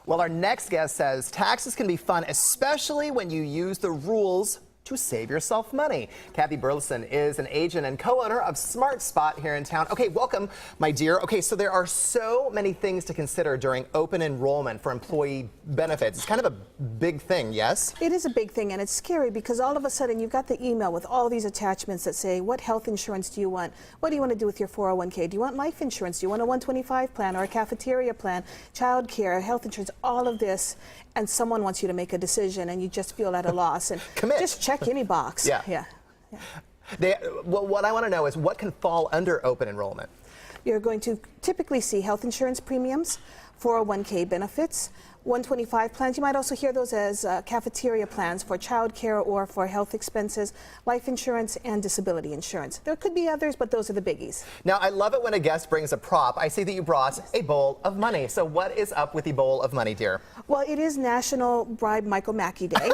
Well, our next guest says taxes can be fun, especially when you use the rules to save yourself money. Kathy Burlison is an agent and co-owner of SmartSpot here in town. Okay, welcome, my dear. Okay, so there are so many things to consider during open enrollment for employee benefits. It's kind of a big thing, yes? It is a big thing, and it's scary because all of a sudden you've got the email with all these attachments that say, what health insurance do you want? What do you want to do with your 401k? Do you want life insurance? Do you want a 125 plan or a cafeteria plan? Child care, health insurance, all of this, and someone wants you to make a decision and you just feel at a loss. And Commit. Just check any box. Yeah. Well, what I want to know is what can fall under open enrollment? You're going to typically see health insurance premiums, 401k benefits, 125 plans. You might also hear those as cafeteria plans for child care or for health expenses, life insurance, and disability insurance. There could be others, but those are the biggies. Now, I love it when a guest brings a prop. I see that you brought a bowl of money. So what is up with the bowl of money, dear? Well, it is National Bribe Michael Mackey Day.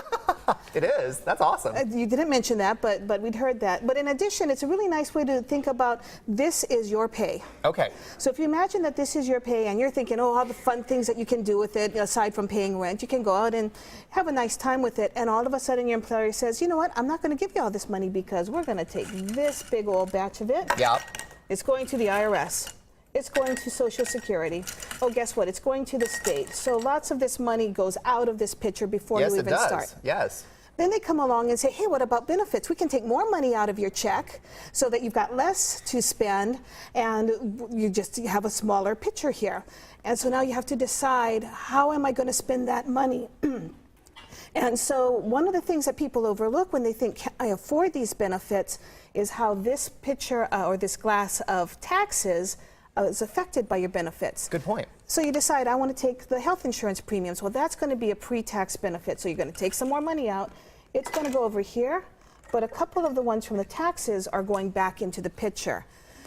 It is. That's awesome. You didn't mention that, but we'd heard that. But in addition, it's a really nice way to think about this is your pay. Okay. So if you imagine that this is your pay and you're thinking, oh, all the fun things that you can do with it, aside from paying rent, you can go out and have a nice time with it. And all of a sudden your employer says, you know what, I'm not going to give you all this money because we're going to take this big old batch of it. Yep. It's going to the IRS. It's going to Social Security. Oh, guess what? It's going to the state. So lots of this money goes out of this picture before you even start. Yes. Then they come along and say, hey, what about benefits? We can take more money out of your check so that you've got less to spend and you just have a smaller picture here. And so now you have to decide, how am I going to spend that money? And so one of the things that people overlook when they think, can I afford these benefits, is how this picture or this glass of taxes is affected by your benefits. Good point. So you decide, I want to take the health insurance premiums. Well, that's going to be a pre-tax benefit. So you're going to take some more money out. It's going to go over here, but a couple of the ones from the taxes are going back into the picture.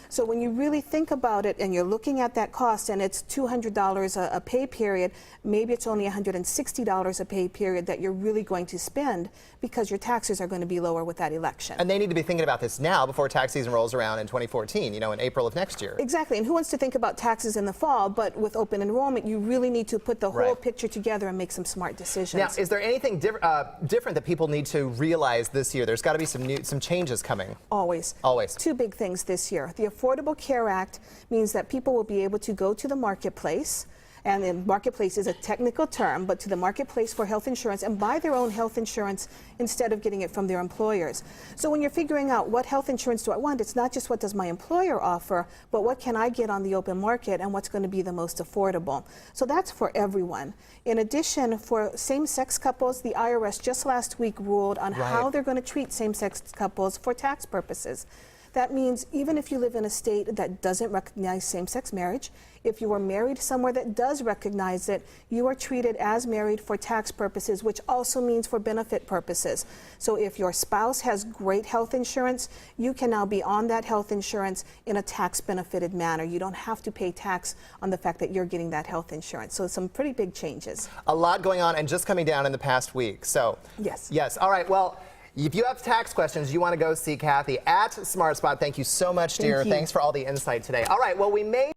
So when you really think about it and you're looking at that cost and it's $200 a pay period, maybe it's only $160 a pay period that you're really going to spend because your taxes are going to be lower with that election. And they need to be thinking about this now before tax season rolls around in 2014, in April of next year. Exactly. And who wants to think about taxes in the fall? But with open enrollment, you really need to put the whole picture together and make some smart decisions. Now, is there anything different that people need to realize this year? There's got to be some changes coming. Always. Always. Two big things this year. The Affordable Care Act means that people will be able to go to the marketplace, and the marketplace is a technical term, but to the marketplace for health insurance and buy their own health insurance instead of getting it from their employers. So when you're figuring out what health insurance do I want, it's not just what does my employer offer, but what can I get on the open market and what's going to be the most affordable. So that's for everyone. In addition, for same-sex couples, the IRS just last week ruled on how they're going to treat same-sex couples for tax purposes. That means even if you live in a state that doesn't recognize same-sex marriage, if you are married somewhere that does recognize it, you are treated as married for tax purposes, which also means for benefit purposes. So if your spouse has great health insurance, you can now be on that health insurance in a tax-benefited manner. You don't have to pay tax on the fact that you're getting that health insurance. So some pretty big changes. A lot going on and just coming down in the past week. So yes. All right. Well, if you have tax questions, you want to go see Kathy at SmartSpot. Thank you so much, dear. Thanks for all the insight today. All right. Well, we may